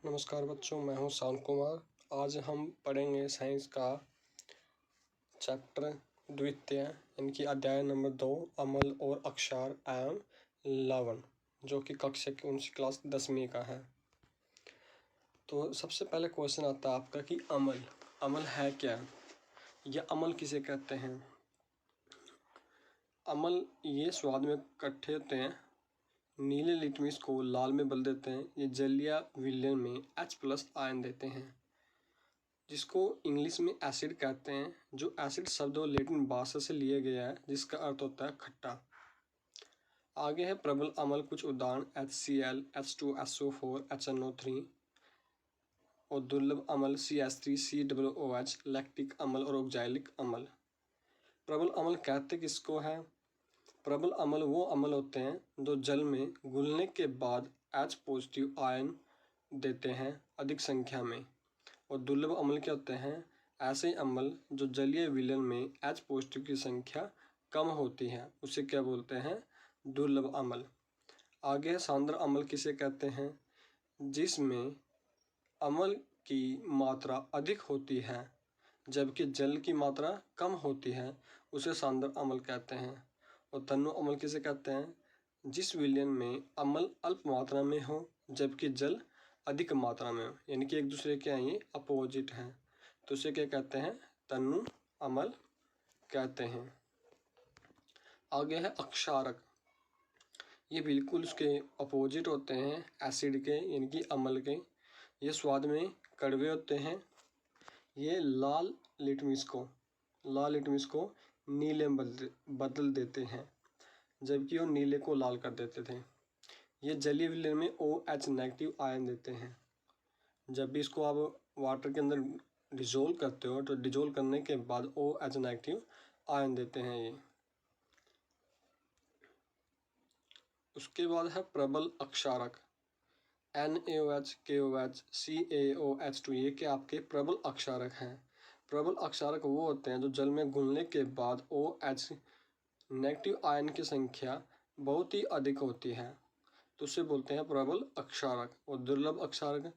नमस्कार बच्चों, मैं हूं शांत कुमार। आज हम पढ़ेंगे साइंस का चैप्टर द्वितीय इनकी अध्याय नंबर 2 अमल और अक्षर एवं लवण, जो कि कक्षा की 11वीं क्लास 10वीं का है। तो सबसे पहले क्वेश्चन आता है आपका कि अमल है क्या, या अमल किसे कहते हैं। अमल ये स्वाद में इकट्ठे होते हैं, नीले लिटमस को लाल में बदल देते हैं। ये जलीय विलयन में H+ आयन देते हैं, जिसको इंग्लिश में एसिड कहते हैं। जो एसिड शब्द लैटिन भाषा से लिया गया है, जिसका अर्थ होता है खट्टा। आगे है प्रबल अमल। कुछ उदाहरण HCl, H2SO4, HNO3 और दुर्लभ अमल CH3, COOH, लैक्टिक अमल और ऑक्सैलिक अमल। प्रबल अमल कहते किसको है। प्रबल अमल वो अमल होते हैं जो जल में घुलने के बाद H+ आयन देते हैं अधिक संख्या में। और दुर्लभ अमल क्या होते हैं, ऐसे अम्ल जो जलीय विलयन में H+ की संख्या कम होती है, उसे क्या बोलते हैं, दुर्लभ अम्ल। आगे है सांद्र अम्ल किसे कहते हैं, जिसमें अम्ल की मात्रा अधिक होती है जबकि जल की मात्रा कम होती है, उसे सांद्र अम्ल कहते हैं। और तन्नु अम्ल किसे कहते हैं, जिस विलयन में अम्ल अल्प मात्रा में हो जबकि जल अधिक मात्रा में हो, यानी कि एक दूसरे के ये अपोजिट हैं, तो उसे क्या कहते हैं, तन्नु अम्ल कहते हैं। आगे है अक्षारक। ये बिल्कुल उसके अपोजिट होते हैं एसिड के, यानी कि अम्ल के। ये स्वाद में कड़वे होते हैं। ये लाल लिटमस को नीले में बदल देते हैं, जबकि वो नीले को लाल कर देते थे। ये जलीय विलयन में OH- आयन देते हैं। जब भी इसको आप वाटर के अंदर डिजोल्व करते हो, तो डिजोल्व करने के बाद OH- आयन देते हैं ये। उसके बाद है प्रबल अक्षारक। NaOH, KOH, CaOH2 ये क्या आपके प्रबल अक्षारक हैं। प्रबल अक्षारक वो होते हैं जो जल में घुलने के बाद OH- आयन की संख्या बहुत ही अधिक होती है, तो उसे बोलते हैं प्रबल अक्षारक। और दुर्लभ अक्षारक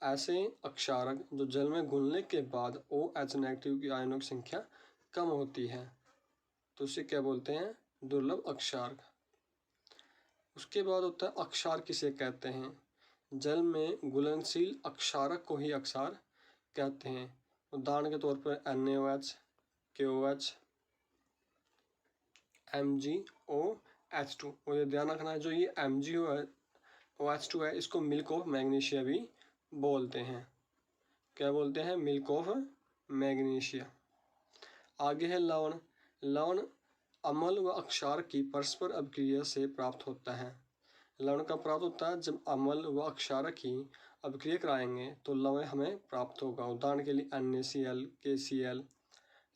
ऐसे अक्षारक जो जल में घुलने के बाद OH- की आयनों की संख्या कम होती है, तो उसे क्या बोलते हैं, दुर्लभ अक्षारक। उसके बाद होता है अक्षार किसे कहते हैं। जल में घुलनशील अक्षारक को ही अक्षार कहते हैं। उदाहरण के तौर पर NaOH, KOH, MgOH2। और ये ध्यान रखना है, जो ये MgOH2 है, इसको मिल्क ऑफ मैग्नीशिया भी बोलते हैं। क्या बोलते हैं, मिल्क ऑफ मैग्नीशिया। आगे है लवण। लवण अम्ल व अक्षार की परस्पर अभिक्रिया से प्राप्त होता है। लवण का प्राप्त होता है जब अम्ल व अक्षार की अभिक्रिया कराएंगे तो लवण हमें प्राप्त होगा। उदाहरण के लिए NaCl, KCl।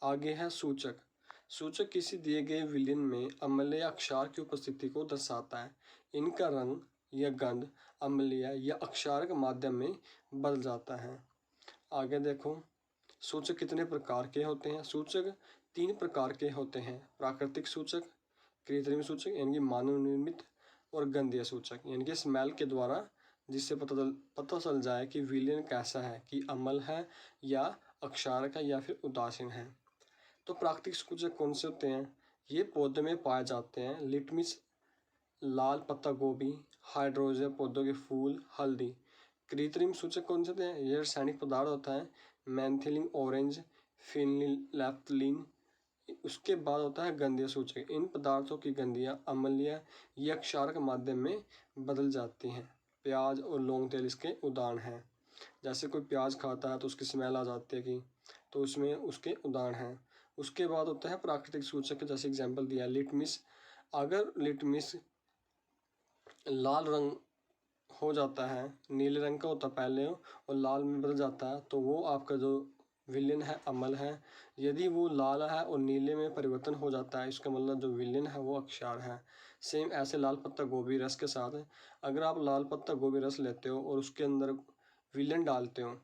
आगे है सूचक। सूचक किसी दिए गए विलयन में अम्ल या अक्षार की उपस्थिति को दर्शाता है। इनका रंग या गंध अम्लीय या अक्षारक माध्यम में बदल जाता है। आगे देखो, सूचक कितने प्रकार के होते हैं। सूचक 3 प्रकार के होते हैं, प्राकृतिक सूचक, कृत्रिम सूचक यानी कि मानव निर्मित, और गंधीय सूचक यानी कि स्मेल के द्वारा, जिससे पता चल जाए कि विलयन कैसा है, कि अम्ल है या अक्षारक है या फिर उदासीन है। तो प्राकृतिक सूचक कौन से होते हैं, ये पौधे में पाए जाते हैं। लिटमस, लाल पत्ता गोभी, हाइड्रोजिया पौधों के फूल, हल्दी। कृत्रिम सूचक कौन से होते हैं, ये रासायनिक पदार्थ होता है, मेथिलीन ऑरेंज, फिनिलैप्थलीन। उसके बाद होता है गंधीय सूचक। इन पदार्थों की गंधियाँ अम्लीय या क्षारक माध्यम में बदल जाती हैं। प्याज और लौंग तेल इसके उदाहरण हैं। जैसे कोई प्याज खाता है तो उसकी स्मेल आ जाती है कि, तो उसमें उसके उदाहरण हैं। उसके बाद होता है प्राकृतिक सूचक, जैसे एग्जाम्पल दिया लिटमस। अगर लिटमस लाल रंग हो जाता है, नीले रंग का होता पहले और लाल में बदल जाता है, तो वो आपका जो विलयन है अम्ल है। यदि वो लाल है और नीले में परिवर्तन हो जाता है, इसका मतलब जो विलयन है वो अक्षार है। सेम ऐसे लाल पत्ता गोभी रस के साथ, अगर आप लाल पत्ता गोभी रस लेते हो और उसके अंदर विलयन डालते हो,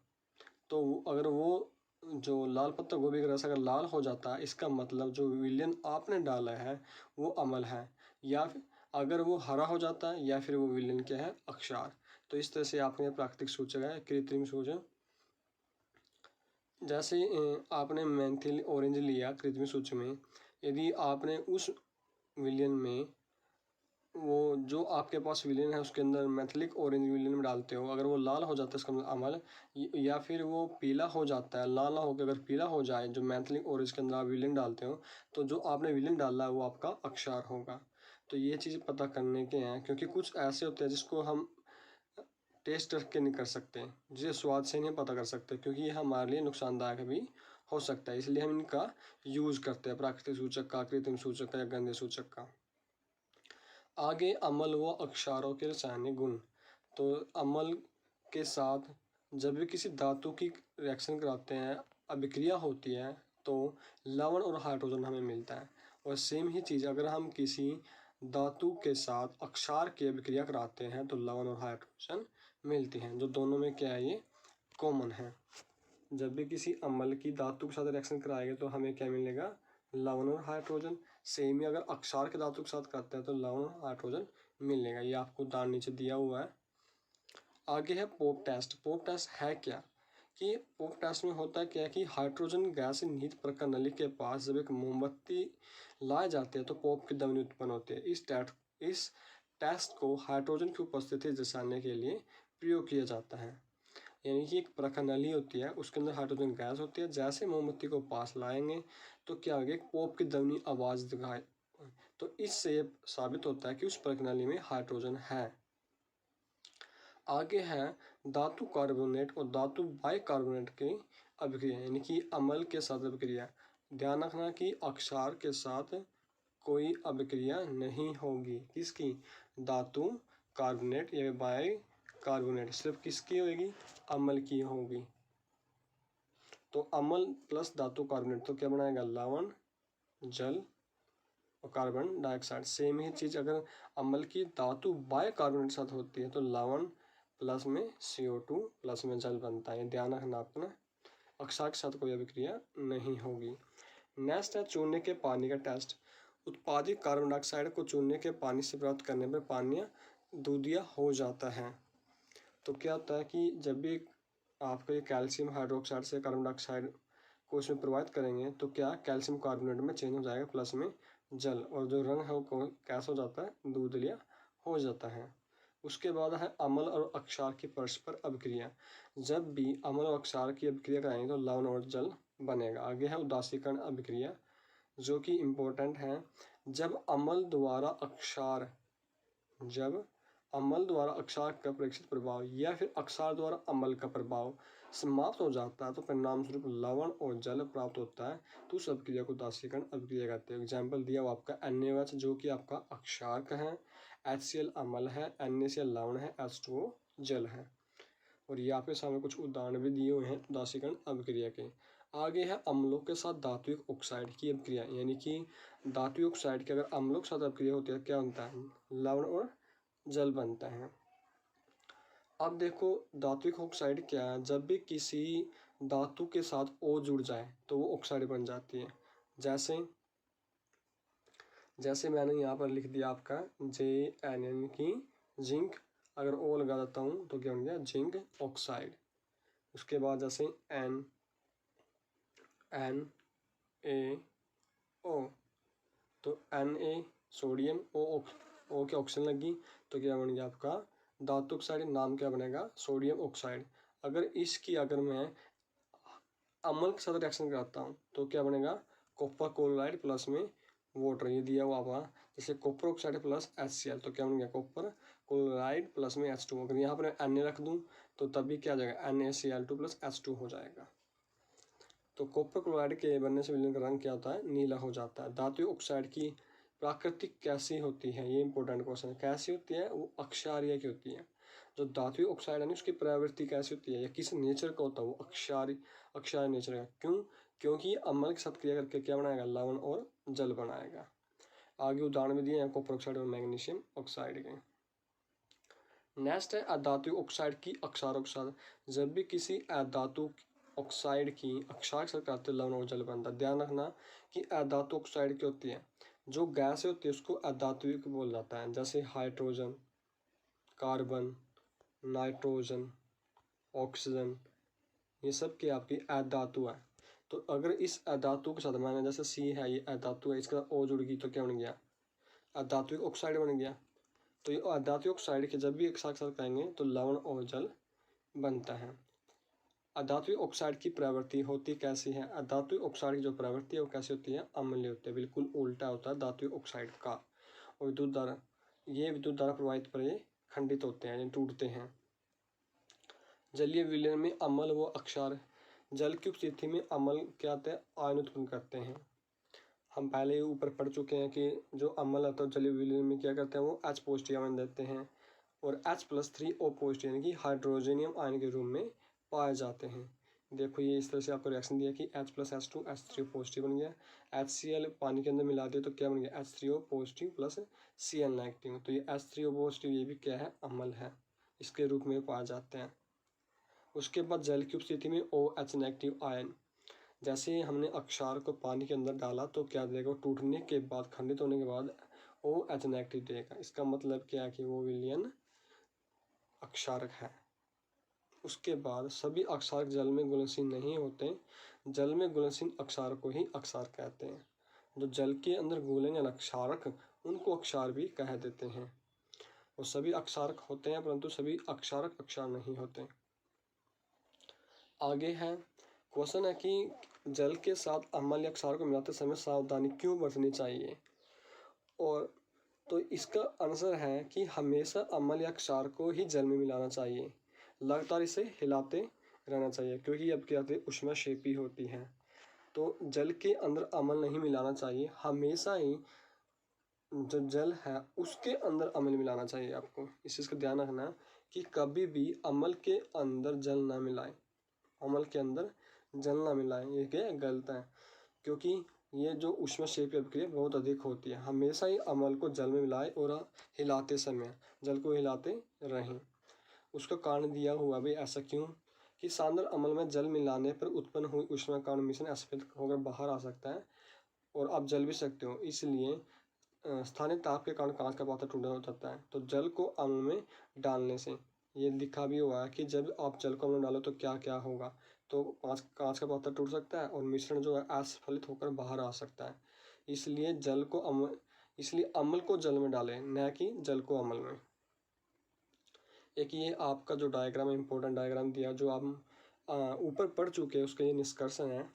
तो अगर वो जो लाल पत्ता गोभी का रस अगर लाल हो जाता है, इसका मतलब जो विलयन आपने डाला है वो अम्ल है। या फिर अगर वो हरा हो जाता है, या फिर वो विलयन क्या है, अक्षार। तो इस तरह से आपने प्राकृतिक सूचक है, कृत्रिम सूचक। जैसे आपने मेथिल ऑरेंज लिया कृत्रिम सूचक में, यदि आपने उस विलयन में वो जो आपके पास विलयन है उसके अंदर मैथिलिक ऑरेंज विलयन में डालते हो, अगर वो लाल हो जाता है इसका मतलब अम्ल, या फिर वो पीला हो जाता है, लाल ना होकर अगर पीला हो जाए, जो मैथिलिक ऑरेंज के अंदर आप विलयन डालते हो, तो जो आपने विलयन डाला है वो आपका अक्षार होगा। तो ये चीज़ पता करने के हैं, क्योंकि कुछ ऐसे होते हैं जिसको हम टेस्ट करके नहीं कर सकते, जिसे स्वाद से नहीं पता कर सकते, क्योंकि ये हमारे लिए नुकसानदायक भी हो सकता है, इसलिए हम इनका यूज़ करते हैं, प्राकृतिक सूचक का, कृत्रिम सूचक का या गंधे सूचक का। आगे अम्ल व अक्षारों के रासायनिक गुण। तो अम्ल के साथ जब भी किसी धातु की रिएक्शन कराते हैं, अभिक्रिया होती है, तो लवण और हाइड्रोजन हमें मिलता है। और सेम ही चीज़ अगर हम किसी धातु के साथ अक्षार की अभिक्रिया कराते हैं तो लवण और हाइड्रोजन मिलती हैं, जो दोनों में क्या है, ये कॉमन है। जब भी किसी अम्ल की धातु के साथ रिएक्शन कराएंगे तो हमें क्या मिलेगा, लवण और हाइड्रोजन। सेम ही अगर अक्षार के धातु के साथ करते हैं तो लवण और हाइड्रोजन मिलेगा। ये आपको उदाहरण नीचे दिया हुआ है। आगे है पोप टेस्ट। पोप टेस्ट है क्या, कि पोप टेस्ट में होता है क्या कि हाइड्रोजन गैस निहित प्रणाली के पास जब एक मोमबत्ती लाए जाते हैं तो पोप की ध्वनि उत्पन्न होती है। इस टेस्ट को हाइड्रोजन की उपस्थिति दर्शाने के लिए प्रयोग किया जाता है। यानी कि एक प्रणाली होती है, उसके अंदर हाइड्रोजन गैस होती है, जैसे मोमबत्ती को पास लाएंगे तो क्या होगा, एक पोप की ध्वनि आवाज़ दिखाए, तो इससे ये साबित होता है कि उस प्रणाली में हाइड्रोजन है। आगे है धातु कार्बोनेट और धातु बाइकार्बोनेट की अभिक्रिया, यानी कि अम्ल के साथ अभिक्रिया। ध्यान रखना कि अक्षार के साथ कोई अभिक्रिया नहीं होगी, किसकी, धातु कार्बोनेट या बाइकार्बोनेट, सिर्फ किसकी होगी, अम्ल की होगी। तो अम्ल प्लस धातु कार्बोनेट तो क्या बनाएगा, लवण, जल और कार्बन डाइऑक्साइड। सेम ही चीज़ अगर अम्ल की धातु बाइकार्बोनेट साथ होती है तो लवण प्लस में CO2 प्लस में जल बनता है। ध्यान रखना आपको ना, अक्षार के साथ कोई अभिक्रिया नहीं होगी। नेक्स्ट है चूने के पानी का टेस्ट। उत्पादित कार्बन डाइऑक्साइड को चूने के पानी से प्राप्त करने पर पानी दूधिया हो जाता है। तो क्या होता है कि जब भी आपको ये कैल्शियम हाइड्रोक्साइड से कार्बन डाइऑक्साइड को इसमें प्रवाहित करेंगे तो क्या कैल्शियम कार्बोनेट में चेंज हो जाएगा प्लस में जल, और जो रंग है वो कैसा हो जाता है, दूधिया हो जाता है। उसके बाद है अम्ल और अक्षार की परस्पर अभिक्रिया। जब भी अम्ल और अक्षार की अभिक्रिया कराएंगे तो लवण और जल बनेगा। आगे है उदासीकरण अभिक्रिया, जो कि इम्पोर्टेंट है। जब अम्ल द्वारा अक्षार का प्रेक्षित प्रभाव या फिर अक्षार द्वारा अम्ल का प्रभाव समाप्त हो जाता है तो परिणाम स्वरूप लवण और जल प्राप्त होता है, तो उस अभिक्रिया को उदासीकरण अभिक्रिया कहते हैं। एग्जाम्पल दिया हुआ आपका NaOH, जो कि आपका अक्षार का है, HCl अम्ल है, NaCl लवण है, H2O जल है। और ये आपके सामने कुछ उदाहरण भी दिए हुए हैं उदासीकरण अभिक्रिया के। आगे है अम्लों के साथ धात्विक ऑक्साइड की अभिक्रिया, यानी कि धात्विक ऑक्साइड की अगर अम्लों के साथ अभिक्रिया होती है क्या बनता है, लवण और जल बनता है। अब देखो धात्विक ऑक्साइड क्या है, जब भी किसी धातु के साथ O जुड़ जाए तो वो ऑक्साइड बन जाती है। जैसे मैंने यहाँ पर लिख दिया आपका JN, यानी कि जिंक, अगर O लगा देता हूँ तो क्या बन गया, जिंक ऑक्साइड। उसके बाद जैसे NaO, तो Na सोडियम, O के ऑक्सीजन लगी तो क्या बन गया आपका धातु ऑक्साइड, नाम क्या बनेगा, सोडियम ऑक्साइड। अगर मैं अम्ल के साथ रिएक्शन कराता हूँ तो क्या बनेगा, कॉपर क्लोराइड प्लस में वाटर, ये दिया हुआ हुआ। जैसे कॉपर ऑक्साइड प्लस HCl तो क्या बन गया, कॉपर क्लोराइड प्लस में H2। अगर यहाँ पर Na रख दूँ तो तभी क्या आ जाएगा, NaCl2 प्लस H2 हो जाएगा। तो कॉपर क्लोराइड के बनने से विलयन का रंग क्या होता है, नीला हो जाता है। धात्विक ऑक्साइड की प्राकृतिक कैसी होती है, ये इंपॉर्टेंट क्वेश्चन है। कैसी होती है, वो अक्षारीय की होती है। जो धात्विक ऑक्साइड है ना, उसकी प्रवृत्ति कैसी होती है या किस नेचर का होता है, वो अक्षारीय नेचर का। क्यों, क्योंकि अम्ल के साथ क्रिया करके क्या बनाएगा, लवण और जल बनाएगा। आगे उदाहरण में दिए हैं कॉपर ऑक्साइड और मैग्नीशियम ऑक्साइड के। नेक्स्ट है अधात्विक ऑक्साइड की अक्षार ऑक्साइड। जब भी किसी अधातु ऑक्साइड की अक्षार के साथ करते लवण और जल बनता है। ध्यान रखना कि अधातु ऑक्साइड क्या होती है, जो गैस होती है उसको अधात्विक बोला जाता है, जैसे हाइड्रोजन, कार्बन, नाइट्रोजन, ऑक्सीजन, ये सब क्या आपकी अधातु है। तो अगर इस अधातु के साथ माना जैसे सी है ये अधातु है, इसका ओ जुड़ गई तो क्या बन गया, अधात्विक ऑक्साइड बन गया। तो ये अधात्विक ऑक्साइड के जब भी एक साथ साथ कहेंगे तो लवण और जल बनता है। अधात्विक ऑक्साइड की प्रवृत्ति होती कैसी है, अधात्विक ऑक्साइड की जो प्रवृत्ति है वो कैसी होती है, अम्लीय होती है, बिल्कुल उल्टा होता है धात्विक ऑक्साइड का। और विद्युत द्वारा ये विद्युत द्वारा प्रभावित पर ये खंडित होते हैं, टूटते हैं। जलीय विलयन में अम्ल व अक्षार, जल की उपस्थिति में अम्ल क्या होते हैं, आयन उत्पन्न करते हैं। हम पहले ही ऊपर पढ़ चुके हैं कि जो अम्ल होता है जलीय विलयन में क्या करते हैं, वो H पॉजिटिव आयन देते हैं और H+3O पॉजिटिव यानी कि हाइड्रोजनियम आयन के रूप में पाए जाते हैं। देखो ये इस तरह से आपको रिएक्शन दिया कि H+H2 H3O पॉजिटिव बन गया, HCl पानी के अंदर मिला दिया तो क्या बन गया, H3O positive plus Cl negative. तो ये H3O पॉजिटिव ये भी क्या है, अम्ल है, इसके रूप में पाए जाते हैं। उसके बाद जल की उपस्थिति में OH नेगेटिव आयन, जैसे हमने अक्षार को पानी के अंदर डाला तो क्या देगा, टूटने के बाद खंडित होने के बाद OH नेगेटिव देगा। इसका मतलब क्या है कि वो विलयन अक्षारक है। उसके बाद सभी अक्षारक जल में घुलनशील नहीं होते, जल में घुलनशील अक्षार को ही अक्षार कहते हैं। जो जल के अंदर घुलेंगे अक्षारक उनको अक्षार भी कह देते हैं। वो सभी अक्षारक होते हैं परंतु सभी अक्षारक अक्षार नहीं होते। आगे है क्वेश्चन है कि जल के साथ अम्ल या क्षार को मिलाते समय सावधानी क्यों बरतनी चाहिए। और तो इसका आंसर है कि हमेशा अम्ल या क्षार को ही जल में मिलाना चाहिए, लगातार इसे हिलाते रहना चाहिए क्योंकि अब क्या होती है, ऊष्माक्षेपी होती है। तो जल के अंदर अम्ल नहीं मिलाना चाहिए, हमेशा ही जो जल है उसके अंदर अम्ल मिलाना चाहिए। आपको इस चीज़ का ध्यान रखना कि कभी भी अम्ल के अंदर जल ना मिलाएं, अम्ल के अंदर जल ना मिलाएं, ये क्या गलत है क्योंकि ये जो ऊष्माक्षेपी अभिक्रिया बहुत अधिक होती है। हमेशा ही अम्ल को जल में मिलाएं और हिलाते समय जल को हिलाते रहें। उसका कारण दिया हुआ भी ऐसा क्यों कि सांद्र अम्ल में जल मिलाने पर उत्पन्न हुई ऊष्मा कारण मिश्रण असफल होकर बाहर आ सकता है और आप जल भी सकते हो। इसलिए स्थानीय ताप के कारण कांच का पात्र टूट जाता है। तो जल को अम्ल में डालने से ये लिखा भी हुआ है कि जब आप जल को अम्ल में डालो तो क्या क्या होगा, तो कांच का पात्र टूट सकता है और मिश्रण जो है असफलित होकर बाहर आ सकता है। इसलिए अम्ल को जल में डालें, न कि जल को अम्ल में। एक ये आपका जो डायग्राम है, इंपॉर्टेंट डायग्राम दिया जो आप ऊपर पढ़ चुके हैं, उसका ये निष्कर्षण है,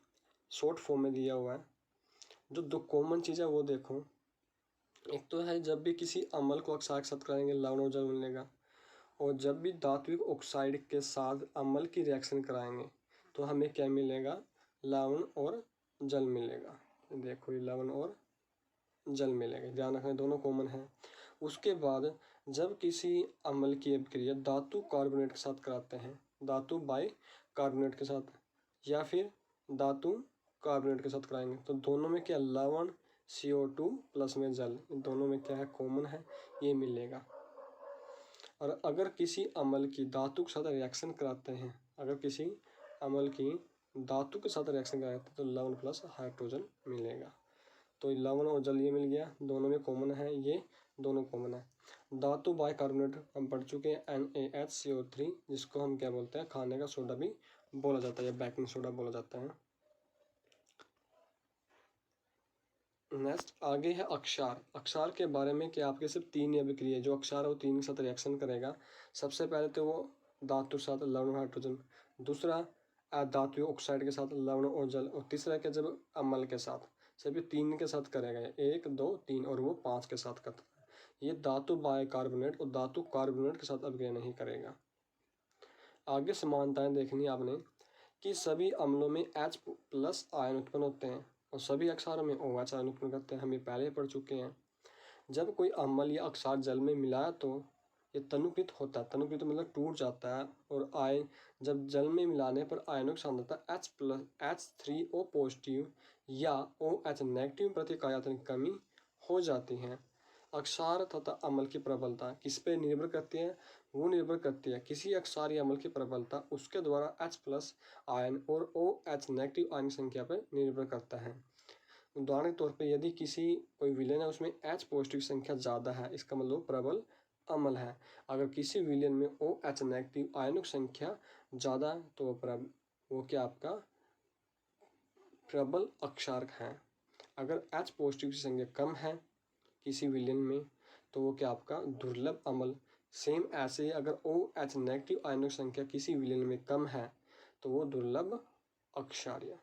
शॉर्ट फॉर्म में दिया हुआ है। जो दो कॉमन चीज़ है वो देखो, एक तो है जब भी किसी अम्ल को अक्षार के साथ कराएंगे लवण और जल मिलेगा, और जब भी धात्विक ऑक्साइड के साथ अम्ल की रिएक्शन कराएंगे तो हमें क्या मिलेगा, लवण और जल मिलेगा। देखो ये लवण और जल मिलेगा, ध्यान रखना दोनों कॉमन है। उसके बाद जब किसी अम्ल की अभिक्रिया धातु कार्बोनेट के साथ कराते हैं, धातु बाई कार्बोनेट के साथ या फिर धातु कार्बोनेट के साथ कराएंगे तो दोनों में क्या, लवण CO2 प्लस में जल, इन दोनों में क्या है, कॉमन है, ये मिलेगा। और अगर किसी अम्ल की धातु के साथ रिएक्शन कराते हैं, अगर किसी अम्ल की धातु के साथ रिएक्शन कराते हैं तो लवण प्लस हाइड्रोजन मिलेगा। तो लवण और जल ये मिल गया, दोनों में कॉमन है, ये दोनों कॉमन है। धातु बाई कार्बोनेट हम पढ़ चुके हैं NaHCO3, जिसको हम क्या बोलते हैं, खाने का सोडा भी बोला जाता है या बेकिंग सोडा बोला जाता है। नेक्स्ट आगे है अक्षार। अक्षार के बारे में कि आपके सिर्फ तीन अभिक्रिया, जो अक्षार है वो तीन के साथ रिएक्शन करेगा। सबसे पहले तो वो धातु के साथ लवण हाइड्रोजन, दूसरा अधात्विक ऑक्साइड के साथ लवण और जल, और तीसरा क्या, जब अम्ल के साथ, सभी तीन के साथ करेगा, 1 2 3 और वो 5 के साथ करता है। ये धातु बाई कार्बोनेट और धातु कार्बोनेट के साथ अभिक्रिया नहीं करेगा। आगे समानताएं देखनी आपने कि सभी अम्लों में H+ आयन उत्पन्न होते हैं और सभी अक्षारों में OH आयन उत्पन्न करते हैं, हम ये पहले पढ़ चुके हैं। जब कोई अम्ल या अक्षार जल में मिलाया तो ये तनुकृत होता है, तनुकृत मतलब टूट जाता है, और आयन जब जल में मिलाने पर आयनों की सांद्रता H3O पॉजिटिव या OH नेगेटिव प्रति इकाई कमी हो जाती है। अक्षार तथा अम्ल की प्रबलता किस पे निर्भर करती है, वो निर्भर करती है किसी अक्षार या अम्ल की प्रबलता उसके द्वारा H+ आयन और OH नेगेटिव आयन संख्या पर निर्भर करता है। उदाहरण के तौर पे यदि किसी कोई विलेन है उसमें H पॉजिटिव संख्या ज़्यादा है, इसका मतलब प्रबल अम्ल है। अगर किसी विलयन में OH नेगेटिव आयनिक संख्या ज़्यादा है तो वो क्या आपका प्रबल अक्षार है। अगर H पॉजिटिव की संख्या कम है किसी विलयन में तो वो क्या आपका दुर्लभ अम्ल। सेम ऐसे ही अगर OH नेगेटिव आयनिक संख्या किसी विलयन में कम है तो वो दुर्लभ अक्षार्य।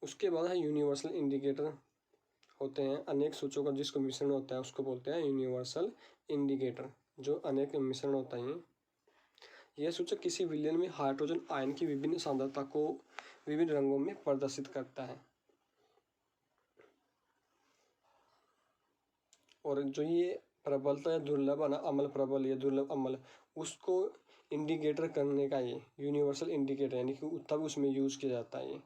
उसके बाद है यूनिवर्सल इंडिकेटर होते हैं अनेक सूचकों का जिसको मिश्रण होता है उसको बोलते हैं यूनिवर्सल इंडिकेटर। जो अनेक मिश्रण होता है यह सूचक किसी विलयन में हाइड्रोजन आयन की विभिन्न सांद्रता को विभिन्न रंगों में प्रदर्शित करता है। और जो ये प्रबलता है दुर्लभ अम्ल प्रबल या दुर्लभ अम्ल उसको इंडिकेटर करने का ये यूनिवर्सल इंडिकेटर यानी कि तब उसमें यूज किया जाता है ये।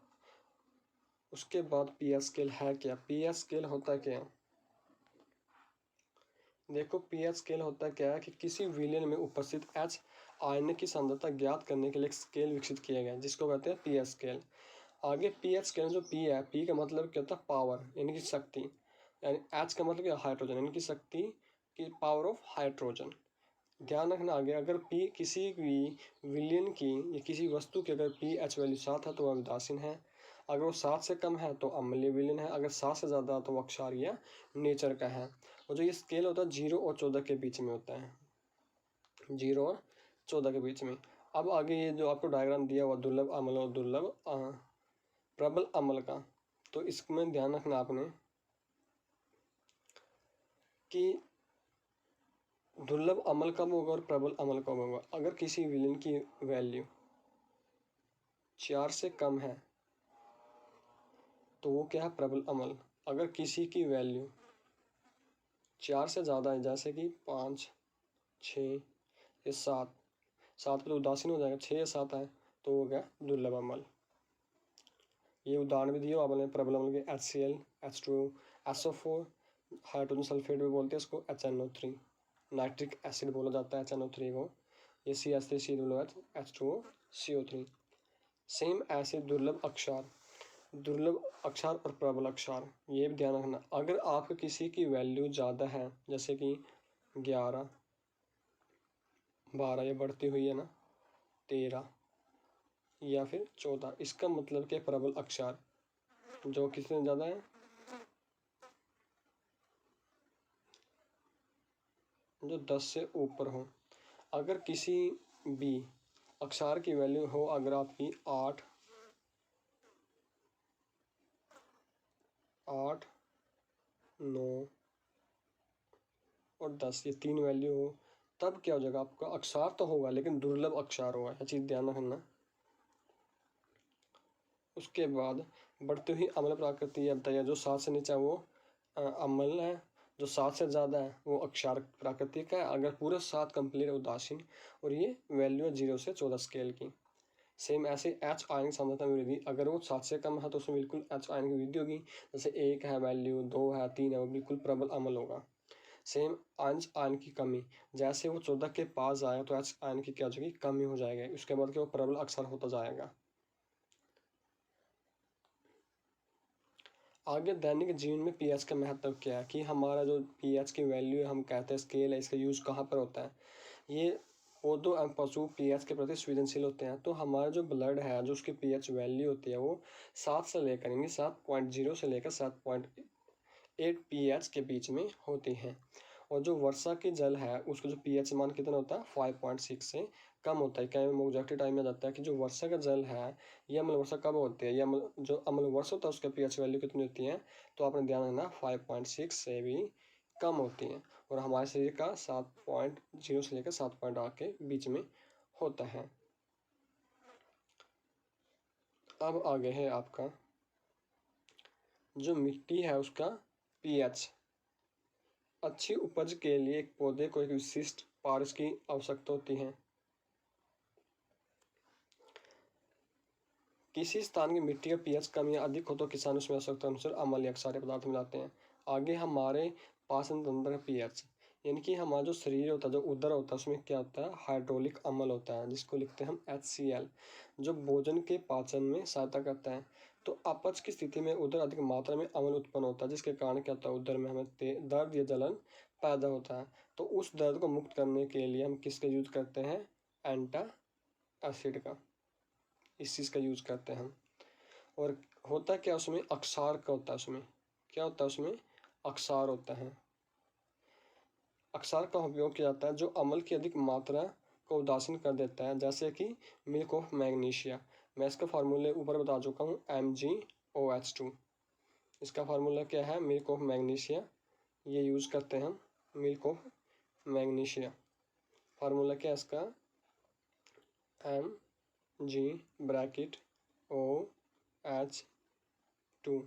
उसके बाद पीएच स्केल है क्या। पीएच स्केल होता क्या है देखो पीएच स्केल होता क्या है कि किसी विलयन में उपस्थित H आयन की सांद्रता ज्ञात करने के लिए एक स्केल विकसित किया गया जिसको कहते हैं पीएच स्केल। आगे पीएच स्केल जो पी है पी का मतलब क्या होता है पावर यानी कि शक्ति यानी H का मतलब क्या हाइड्रोजन यानी कि शक्ति की पावर ऑफ हाइड्रोजन। ध्यान रखना आगे अगर पी किसी भी विलयन की या किसी वस्तु की अगर पीएच वैल्यू 7 है तो वह उदासीन है। अगर वो 7 से कम है तो अम्लीय विलयन है। अगर 7 से ज़्यादा तो वो क्षारीय नेचर का है। और जो ये स्केल होता है 0 और 14 के बीच में होता है 0 और 14 के बीच में। अब आगे ये जो आपको डायग्राम दिया हुआ दुर्लभ अम्ल और दुर्लभ प्रबल अम्ल का तो इसमें ध्यान रखना आपने कि दुर्लभ अम्ल कब होगा और प्रबल अम्ल कब होगा। अगर किसी विलयन की वैल्यू 4 से कम है तो वो क्या है प्रबल अम्ल। अगर किसी की वैल्यू 4 से ज़्यादा है जैसे कि 5 6 या 7 7 पर उदासीन हो जाएगा 6 या 7 है तो वो क्या दुर्लभ अम्ल। ये उदाहरण भी दिए आपने प्रबल अम्ल के HCl H2O SO4 hydrogen sulphate भी बोलते हैं इसको HNO3 नाइट्रिक एसिड बोला जाता है HNO3 को। ये CH3COOH H2O CO3। सेम ऐसे दुर्लभ अक्षार और प्रबल अक्षार ये भी ध्यान रखना। अगर आपको किसी की वैल्यू ज़्यादा है जैसे कि 11 12 ये बढ़ती हुई है ना 13 या फिर 14 इसका मतलब क्या प्रबल अक्षार जो किससे ज़्यादा है जो 10 से ऊपर हो। अगर किसी भी अक्षार की वैल्यू हो अगर आपकी 8 9 और 10 ये 3 वैल्यू हो तब क्या हो जाएगा आपका अक्षार तो होगा लेकिन दुर्लभ अक्षार होगा। यह चीज़ ध्यान रखना। उसके बाद बढ़ती हुई अम्ल प्रकृति बताइए जो 7 से नीचे वो अम्ल है जो 7 से ज़्यादा है वो अक्षार प्रकृति का है। अगर पूरे 7 कंप्लीट उदासीन और ये वैल्यू है 0 से 14 स्केल की। सेम ऐसे H आयन सांद्रता में वृद्धि अगर वो 7 से कम है तो उसमें बिल्कुल H आयन की वृद्धि होगी। जैसे 1 है वैल्यू 2 है 3 है वो बिल्कुल प्रबल अम्ल होगा। सेम H आयन की कमी जैसे वो 14 के पास आएगा तो H आयन की क्या हो जाएगी कमी हो जाएगी। उसके बाद क्या वो प्रबल अक्षर होता जाएगा। आगे दैनिक जीवन में पीएच का महत्व क्या है कि हमारा जो पीएच की वैल्यू है हम कहते हैं स्केल है इसका यूज़ कहाँ पर होता है। ये पौधों एवं पशु पीएच के प्रति संवेदनशील होते हैं तो हमारा जो ब्लड है जो उसकी पीएच वैल्यू होती है वो 7 से लेकर यानी 7.0 से लेकर 7.8 पीएच के बीच में होती है। और जो वर्षा के जल है उसका जो पीएच मान कितना होता है 5.6 से कम होता है। क्या एग्जैक्ट टाइम में जाता है कि जो वर्षा का जल है ये अम्ल वर्षा कब होती है। ये जो अम्ल वर्षा होता है उसका पीएच वैल्यू कितनी होती है तो आपने ध्यान रखना 5.6 से भी कम होती है। और हमारे शरीर का 7.0 से लेकर 7.8 के बीच में होता है। अब आगे है आपका जो मिट्टी है उसका पीएच। अच्छी उपज के लिए एक पौधे को एक विशिष्ट पारस की आवश्यकता होती है। किसी स्थान की मिट्टी का पीएच कम या अधिक हो तो किसान उसमें आवश्यकता अनुसार अम्ल या क्षारीय पदार्थ मिलाते हैं। आगे हमारे पाचन तंत्र का पीएच यानी कि हमारा जो शरीर होता है जो उदर होता है उसमें क्या होता है हाइड्रोलिक अम्ल होता है जिसको लिखते हैं हम HCl जो भोजन के पाचन में सहायता करता है। तो अपच की स्थिति में उधर अधिक मात्रा में अम्ल उत्पन्न होता है, जिसके कारण क्या होता है, उधर में हमें दर्द या जलन पैदा होता है। तो उस दर्द को मुक्त करने के लिए हम किसका यूज करते हैं, एंटासिड का, इस चीज़ का यूज करते हैं हम। और होता क्या उसमें, अक्सार का होता है, उसमें क्या होता है, उसमें अक्सार होता है। अक्सार का उपयोग किया जाता है जो अम्ल की अधिक मात्रा को उदासीन कर देता है, जैसे कि मिल्क ऑफ मैग्नीशिया। मैं इसका फार्मूले ऊपर बता चुका हूँ, MgOH2। इसका फार्मूला क्या है, मिल्क ऑफ मैग्नीशिया, ये यूज़ करते हैं हम, मिल्क ऑफ मैग्नीशिया। फार्मूला क्या है इसका, Mg(OH2),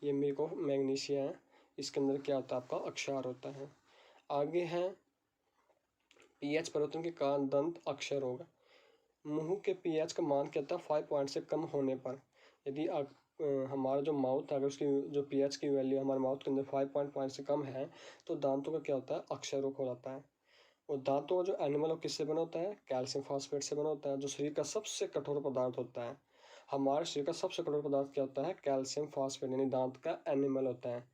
ये मिल्क ऑफ मैग्नीशिया है। इसके अंदर क्या होता है, आपका अक्षार होता है। आगे है pH परिवर्तन के कारण दंत अक्षर होगा। मुंह के pH का मान क्या होता है, 5 पॉइंट से कम होने पर, यदि हमारा जो माउथ है, अगर उसकी जो pH की वैल्यू हमारे माउथ के अंदर 5 पॉइंट से कम है, तो दांतों का क्या होता है, अक्षय रोग हो जाता है। और दांतों का जो एनिमल किससे बना होता है, कैल्शियम फॉस्फेट से बना होता है, जो शरीर का सबसे कठोर पदार्थ होता है। हमारे शरीर का सबसे कठोर पदार्थ क्या होता है, कैल्शियम फॉस्फेट, यानी दांत का एनिमल होता है।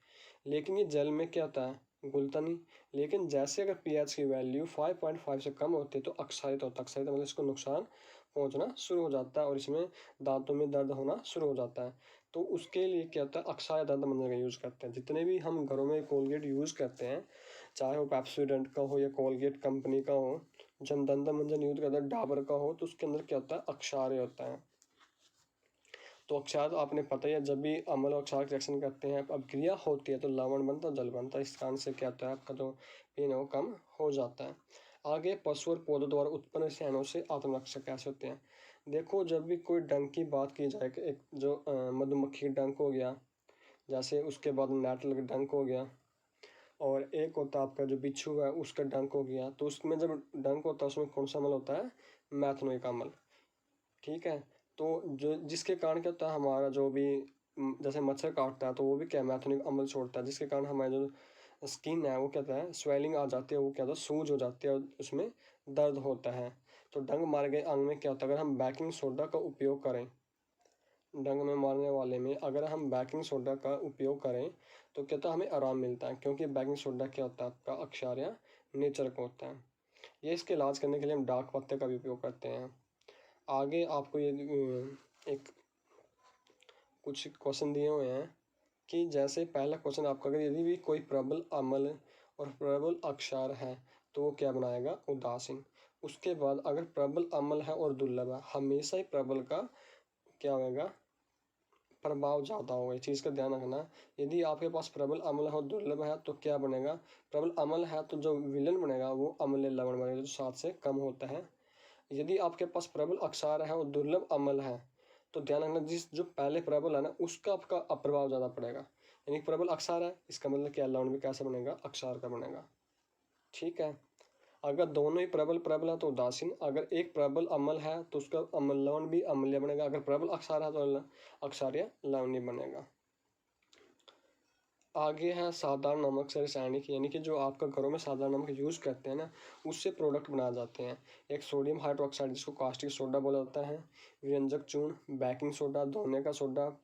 लेकिन ये जल में क्या होता है, घुलता नहीं। लेकिन जैसे अगर pH की वैल्यू 5.5 से कम होती है तो अक्सारित होता है। अक्सारित मतलब इसको नुकसान पहुंचना शुरू हो जाता है और इसमें दांतों में दर्द होना शुरू हो जाता है। तो उसके लिए क्या होता है, अक्षय दंत मंजन का यूज़ करते हैं। जितने भी हम घरों में कोलगेट यूज़ करते हैं, चाहे वो पेप्सोडेंट का हो या कोलगेट कंपनी का हो, जब हम दंत मंजन यूज़ करते हैं डाबर का हो, तो उसके अंदर क्या होता है, अक्षार्य होता है। तो अक्षार तो आपने पता ही है, जब भी अम्ल और अक्षार रिएक्शन करते हैं, अब क्रिया होती है तो लवण बनता है, जल बनता है। इस कारण से क्या होता है, आपका जो पेन है वो कम हो जाता है। आगे पशु और पौधों द्वारा उत्पन्न रसायनों से आत्मरक्षा कैसे होते हैं। देखो, जब भी कोई डंक की बात की जाए, एक जो मधुमक्खी डंक हो गया, जैसे उसके बाद नेटल का डंक हो गया, और एक होता है आपका जो बिच्छू है उसका डंक हो गया, तो उसमें जब डंक होता है उसमें कौन सा अम्ल होता है, मैथनोइक अम्ल। ठीक है, तो जो जिसके कारण क्या होता है, हमारा जो भी जैसे मच्छर काटता है तो वो भी क्या, मैथनोइक अम्ल छोड़ता है, जिसके कारण हमारे जो स्किन है वो क्या होता है, स्वेलिंग आ जाती है, वो क्या होता है, सूज हो जाती है और उसमें दर्द होता है। तो डंक मारे गए अंग में क्या होता है, अगर हम बेकिंग सोडा का उपयोग करें, डंक में मारने वाले में अगर हम बेकिंग सोडा का उपयोग करें तो क्या होता है, हमें आराम मिलता है, क्योंकि बेकिंग सोडा क्या होता है, आपका अक्षार्य नेचर का होता है। ये इसके इलाज करने के लिए हम डाक पत्ते का भी उपयोग करते हैं। आगे आपको ये एक कुछ क्वेश्चन दिए हुए हैं कि जैसे पहला क्वेश्चन आपका, अगर यदि भी कोई प्रबल अम्ल और प्रबल अक्षार है तो वो क्या बनाएगा, उदासीन। उसके बाद अगर प्रबल अम्ल है और दुर्लभ है, हमेशा ही प्रबल का क्या होगा, प्रभाव ज़्यादा होगा। इस चीज़ का ध्यान रखना। यदि आपके पास प्रबल अम्ल है और दुर्लभ है तो क्या बनेगा, प्रबल अम्ल है तो जो विलन बनेगा वो अम्ल लवण बनेगा, जो 7 से कम होता है। यदि आपके पास प्रबल अक्षार है और दुर्लभ अम्ल है तो ध्यान रखना, जिस जो पहले प्रबल है ना उसका आपका अप्रभाव ज़्यादा पड़ेगा। यानी प्रबल अक्षार है, इसका मतलब क्या, लवण भी कैसा बनेगा, अक्षार का बनेगा। ठीक है, अगर दोनों ही प्रबल प्रबल है तो उदासीन, अगर एक प्रबल अम्ल है तो उसका अम्ल लवण भी अम्लीय बनेगा, अगर प्रबल अक्षार है तो अक्षार्य लवणीय बनेगा। आगे है साधारण नमक से रासायनिक, यानी कि जो आपका घरों में साधारण नमक यूज़ करते हैं ना, उससे प्रोडक्ट बनाए जाते हैं। एक सोडियम हाइड्रोक्साइड, जिसको कास्टिक सोडा बोला जाता है, व्यंजक चूर्ण, बेकिंग सोडा, धोने का सोडा,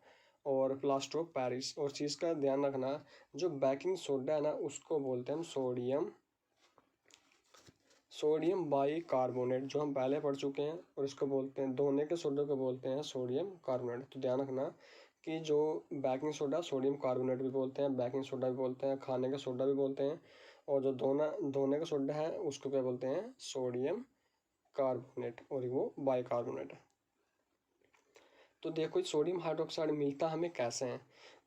और प्लास्टर ऑफ पेरिस। और चीज़ का ध्यान रखना, जो बेकिंग सोडा है ना उसको बोलते हैं हम सोडियम बाइकार्बोनेट, जो हम पहले पढ़ चुके हैं। और इसको बोलते हैं, धोने के सोडे को बोलते हैं सोडियम कार्बोनेट। तो ध्यान रखना कि जो बेकिंग सोडा, सोडियम कार्बोनेट भी बोलते हैं, बेकिंग सोडा भी बोलते हैं, खाने का सोडा भी बोलते हैं, और जो धोने का सोडा है उसको क्या बोलते हैं, सोडियम कार्बोनेट, और वो बाइकार्बोनेट है। तो देखो, सोडियम हाइड्रोक्साइड मिलता हमें कैसे है।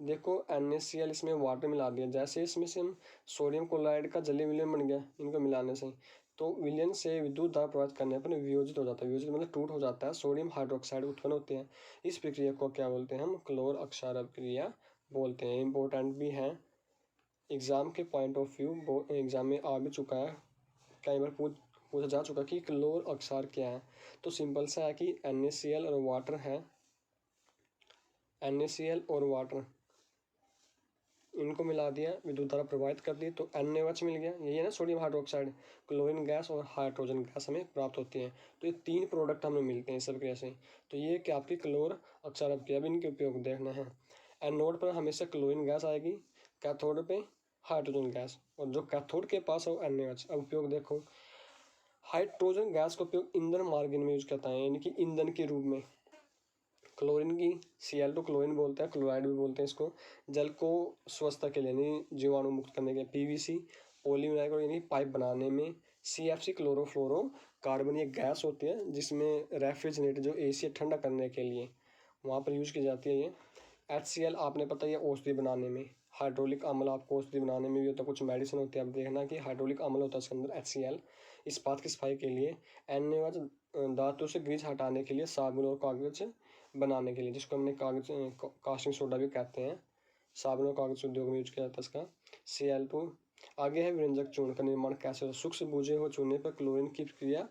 देखो, NaCl इसमें वाटर मिला दिया, जैसे इसमें से हम सोडियम क्लोराइड का जलीय विलयन बन गया इनको मिलाने से, तो विलयन से विद्युत दाब प्रभावित करने पर वियोजित हो जाता है। वियोजित मतलब टूट हो जाता है, सोडियम हाइड्रोक्साइड उत्पन्न होते हैं। इस प्रक्रिया को क्या बोलते हैं, हम क्लोर अक्षार अभिक्रिया बोलते हैं। इंपॉर्टेंट भी है, एग्जाम के पॉइंट ऑफ व्यू एग्जाम में आ भी चुका है, कई बार पूछा जा चुका कि क्लोर अक्षार क्या है। तो सिंपल सा है कि NaCl और वाटर है, NaCl और वाटर, इनको मिला दिया, विद्युत धारा प्रवाहित कर दी तो NaOH मिल गया। यही है ना सोडियम हाइड्रोक्साइड। क्लोरीन गैस और हाइड्रोजन गैस हमें प्राप्त होती है। तो ये 3 प्रोडक्ट हमें मिलते हैं इस सब क्रिया से। तो ये क्या आपकी क्लोर अक्षारक की। अब इनके उपयोग देखना है। एनोड पर हमेशा क्लोरीन गैस आएगी, कैथोड पे हाइड्रोजन गैस, और जो कैथोड के पास है वो NaOH। अब उपयोग देखो, हाइड्रोजन गैस का उपयोग ईंधन मार्ग में यूज करता है, यानी कि ईंधन के रूप में। क्लोरीन की Cl2 क्लोरीन बोलते हैं, क्लोराइड भी बोलते हैं इसको। जल को स्वच्छता के लिए यानी जीवाणु मुक्त करने के। PVC पॉलीविनाइल यानी पाइप बनाने में। CFC क्लोरोफ्लोरो कार्बन ये गैस होती है जिसमें रेफ्रिजरेटर जो AC ठंडा करने के लिए वहाँ पर यूज की जाती है ये। HCl आपने पता है औषधि बनाने में। हाइड्रोलिक अम्ल आपको औषधि बनाने में भी होता है, कुछ मेडिसिन होती है। आप देखना कि हाइड्रोलिक अम्ल होता है उसके अंदर HCl। इस्पात की सफाई के लिए। NaOH धातु से ग्रीस हटाने के लिए, साबुन और कागज बनाने के लिए, जिसको हमने कागज कास्टिंग सोडा भी कहते हैं। साबुन और कागज उद्योग में यूज किया जाता है इसका। Cl2। आगे है व्यंजक चूर्ण का निर्माण कैसे होता है। सूक्ष्म बुझे हुए चूने पर क्लोरीन की प्रक्रिया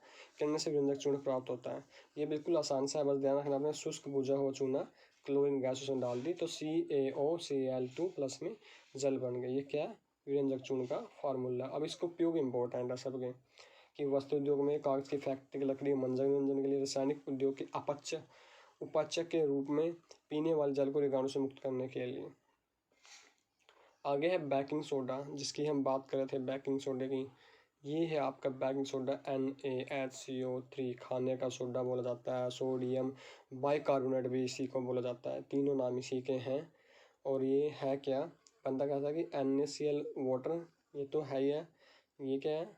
करने से व्यंजक चूर्ण प्राप्त होता है। ये बिल्कुल आसान सा है, बस ध्यान रखना आपने। शुष्क बुझा हुआ चूना क्लोरीन गैस उसमें डाल दी तो CaOCl2 प्लस में जल बन गया। ये क्या है, व्यंजक चूर्ण का फार्मूला। अब इसको उपयोग इंपॉर्टेंट है सबके, कि वस्त्र उद्योग में, कागज की फैक्ट्री की लकड़ी, मंजन के लिए, रासायनिक उद्योग के उपाचक के रूप में, पीने वाले जल को कीटाणु से मुक्त करने के लिए। आगे है बेकिंग सोडा, जिसकी हम बात कर रहे थे बेकिंग सोडे की। ये है आपका बेकिंग सोडा NaHCO3। खाने का सोडा बोला जाता है। सोडियम बाइकार्बोनेट भी इसी को बोला जाता है। तीनों नाम इसी के हैं। और ये है क्या, बनता क्या था कि NaCl वाटर, ये तो है ही है। ये क्या है,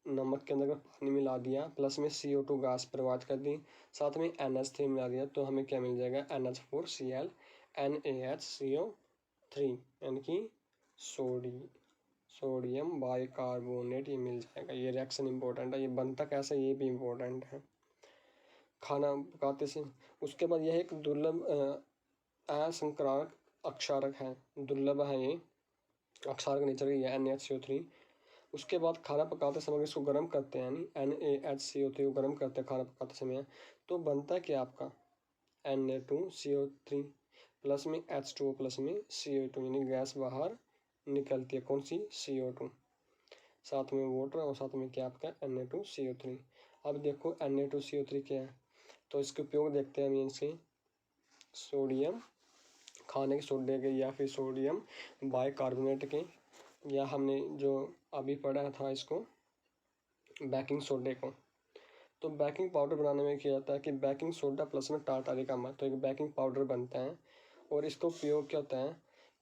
नमक के अंदर अगर पानी मिला दिया, प्लस में CO2 गैस प्रवाहित कर दी, साथ में NH3 मिला दिया, तो हमें क्या मिल जाएगा, NH4Cl NaHCO3, यानी कि सोडियम बाइकार्बोनेट ये मिल जाएगा। ये रिएक्शन इंपॉर्टेंट है। ये बनता कैसे, ये भी इंपॉर्टेंट है। खाना पकाते से उसके बाद यह एक दुर्लभ असंक्रामक अक्षारक है। दुर्लभ है ये अक्षारक नेचर की है NaHCO3। उसके बाद खाना पकाते समय इसको गर्म करते हैं, यानी NaHCO3 को गर्म करते हैं खाना पकाते समय, तो बनता है क्या आपका Na2CO3 प्लस में H2O प्लस में CO2, यानी गैस बाहर निकलती है। कौन सी, CO2, साथ में वाटर और साथ में क्या आपका Na2CO3। अब देखो Na2CO3 क्या है, तो इसके उपयोग देखते हैं हम। इनसे सोडियम खाने के सोडे के, या फिर सोडियम बाइकार्बोनेट के, या हमने जो अभी पढ़ा था इसको बेकिंग सोडे को। तो बेकिंग पाउडर बनाने में किया जाता है कि बेकिंग सोडा प्लस में टारटारिक अम्ल, तो एक बेकिंग पाउडर बनता है। और इसका उपयोग क्या होता है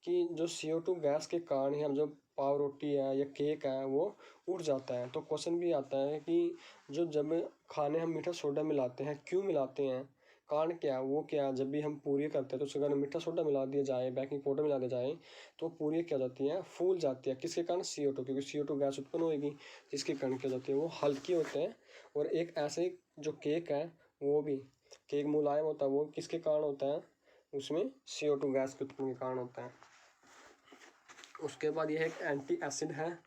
कि जो CO2 गैस के कारण ही हम जो पाव रोटी है या केक है वो उड़ जाता है। तो क्वेश्चन भी आता है कि जो जब खाने हम मीठा सोडा मिलाते हैं, क्यों मिलाते हैं, कारण क्या, वो क्या, जब भी हम पूरी करते हैं तो उसके अगर मीठा सोडा मिला दिया जाए, बेकिंग पाउडर मिला दिया जाए, तो पूरी क्या जाती है, फूल जाती है। किसके कारण, CO2, क्योंकि CO2 गैस उत्पन्न होगी, जिसके कारण क्या जाती है, वो हल्की होते हैं। और एक ऐसे जो केक है वो भी, केक मुलायम होता है, वो किसके कारण होता है, उसमें CO2 गैस के उत्पन्न के कारण होता है। उसके बाद यह एक एंटी एसिड है।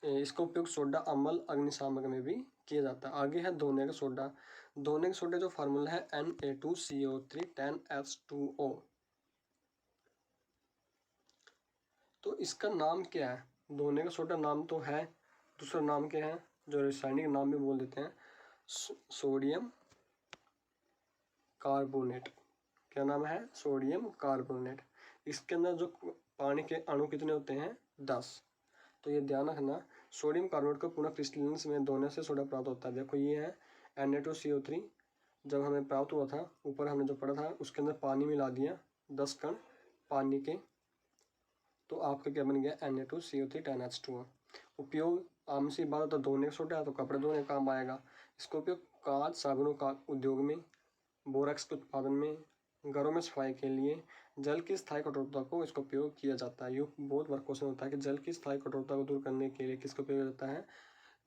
इसका उपयोग सोडा अम्ल अग्निशामक में भी किया जाता है। आगे है धोने का सोडा। धोने का सोडा जो फार्मूला है Na2CO3 10H2O। तो इसका नाम क्या है, धोने का सोडा नाम तो है, दूसरा नाम क्या है, जो रासायनिक नाम भी बोल देते हैं, सोडियम कार्बोनेट। क्या नाम है, सोडियम कार्बोनेट। इसके अंदर जो पानी के अणु कितने होते हैं, 10। तो ये ध्यान रखना। सोडियम कार्बोनेट को पुनः क्रिस्टलीन में धोने से सोडा प्राप्त होता है। देखो ये है Na2CO3, जब हमें प्राप्त हुआ था, ऊपर हमने जो पढ़ा था, उसके अंदर पानी मिला दिया 10 कण पानी के, तो आपका क्या बन गया, Na2CO3 10H2O। उपयोग आम सी बात है, तो धोने का सोडा है तो कपड़े धोने का काम आएगा। इसका उपयोग कांच साबुनों का उद्योग में, बोरैक्स के उत्पादन में, घरों में सफाई के लिए, जल की स्थायी कठोरता को इसका उपयोग किया जाता है। ये बहुत बार क्वेश्चन होता है कि जल की स्थायी कठोरता को दूर करने के लिए किसका उपयोग जाता है,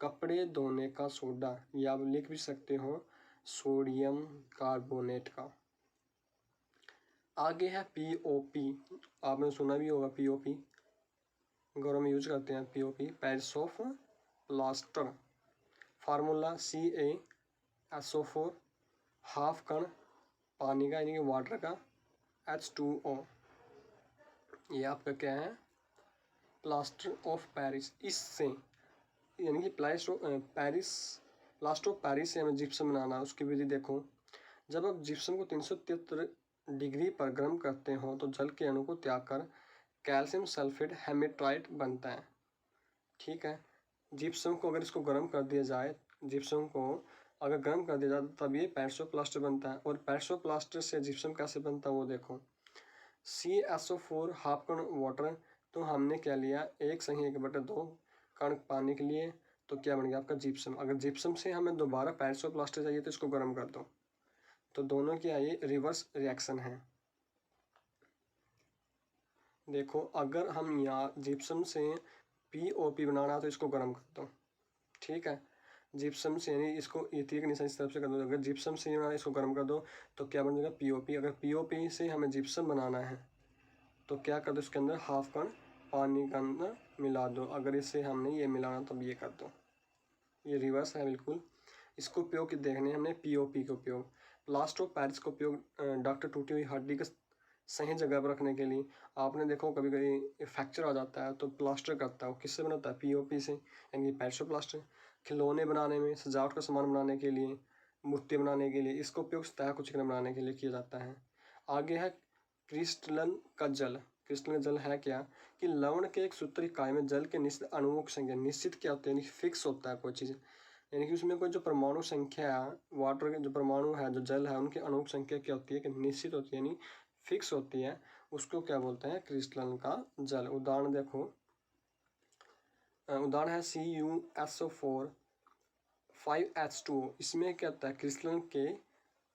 कपड़े धोने का सोडा, या आप लिख भी सकते हो सोडियम कार्बोनेट का। आगे है POP। आपने सुना भी होगा POP, घरों में यूज करते हैं POP, Paris of plaster. Formula CaSO4, half कण पानी का यानी कि वाटर का, H2O। ये आपका क्या है, प्लास्टर ऑफ पेरिस, इससे यानी कि प्लास्टर ऑफ पेरिस से हमें जिप्सम बनाना है। उसकी विधि देखो, जब आप जिप्सम को 373 डिग्री पर गर्म करते हो तो जल के अणु को त्याग कर कैल्शियम सल्फेट हेमेटाइट बनता है। ठीक है, जिप्सम को अगर इसको गर्म कर दिया जाए, जिप्सम को अगर गर्म कर दिया जाए तब ये पैरसोप्लास्टर बनता है। और पैरसोप्लास्टर से जिप्सम कैसे बनता है वो देखो, CaSO4 हाफ कण वाटर, तो हमने क्या लिया, 1/1/2 कण पानी के लिए, तो क्या बन गया आपका जिप्सम। अगर जिप्सम से हमें दोबारा पैरसोप्लास्टर चाहिए तो इसको गर्म कर दो, तो दोनों की ये रिवर्स रिएक्शन है। देखो, अगर हम यहाँ जिप्सम से POP बनाना है तो इसको गर्म कर दो। ठीक है, जिप्सम से यानी इसको ये तीर के निशान इस तरफ से कर दो। अगर जिप्सम से बनाना है इसको गर्म कर दो तो क्या बन जाएगा POP। अगर POP से हमें जिप्सम बनाना है तो क्या कर दो, इसके अंदर हाफ कण पानी का अंदर मिला दो। अगर इससे हमने ये मिलाना तब ये कर दो, ये रिवर्स है बिल्कुल। इसको उपयोग देखने हमने POP का उपयोग, प्लास्टर ऑफ पेरिस का उपयोग डॉक्टर टूटी हुई हड्डी का सही जगह पर रखने के लिए। आपने देखो कभी कभी फ्रैक्चर आ जाता है तो प्लास्टर करता है, वो किससे बनाता है, POP से, यानी पैरसो प्लास्टर। खिलौने बनाने में, सजावट का सामान बनाने के लिए, मूर्ति बनाने के लिए इसका उपयोग सतह को चिकना बनाने के लिए किया जाता है। आगे है क्रिस्टलन का जल। क्रिस्टलन जल है क्या, कि लवण के एक सूत्र इकाई में जल के निश्चित अणुओं की संख्या निश्चित क्या होती है, यानी फिक्स होता है कोई चीज़, यानी कि उसमें कोई जो परमाणु संख्या, वाटर के जो परमाणु है, जो जल है, उनकी अणु संख्या क्या होती है कि निश्चित होती है, यानी फिक्स होती है। उसको क्या बोलते हैं, क्रिस्टलन का जल। उदाहरण देखो, उदाहरण है CuSO4 5H2O। इसमें क्या होता है, क्रिस्टलन के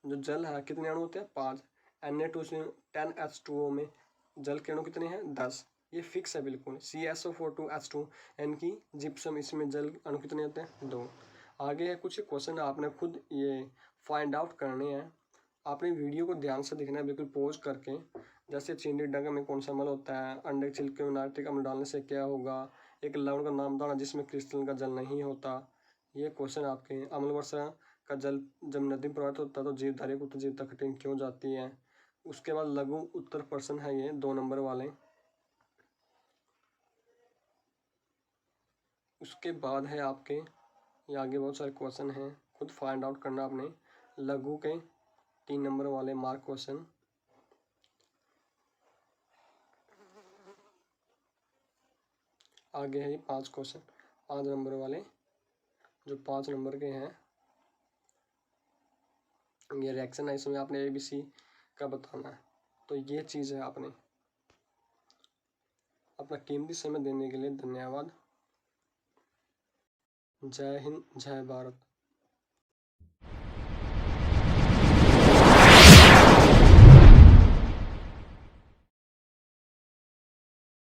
जो जल है कितने अणु होते हैं, 5। Na2 से 10H2O में जल के अणु कितने हैं, 10। ये फिक्स है बिल्कुल। CaSO4 2H2, यानी कि जिप्सम, इसमें जल अणु कितने होते हैं, 2। आगे है कुछ क्वेश्चन आपने खुद ये फाइंड आउट करने हैं। आपने वीडियो को ध्यान से देखना है, बिल्कुल पॉज करके। जैसे चीनी डगा में कौन सा अम्ल होता है, अंडे के छिलके में नाइट्रिक अम्ल डालने से क्या होगा, एक लवण का नाम बताना जिसमें क्रिस्टल का जल नहीं होता। ये क्वेश्चन आपके, अम्ल वर्षा का जल जब नदी में प्रवाहित होता है तो जीवधारी को उत्तरजीविता कठिन क्यों जाती है। उसके बाद लघु उत्तर प्रश्न है ये 2 नंबर वाले। उसके बाद है आपके ये आगे बहुत सारे क्वेश्चन हैं, खुद फाइंड आउट करना आपने। लघु के 3 नंबर वाले मार्क क्वेश्चन। आगे है ये 5 क्वेश्चन, 5 नंबर वाले, जो 5 नंबर के हैं। ये रिएक्शन है, इसमें आपने ABC का बताना है। तो ये चीज़ है। आपने अपना कीमती समय देने के लिए धन्यवाद। जय हिंद, जय भारत।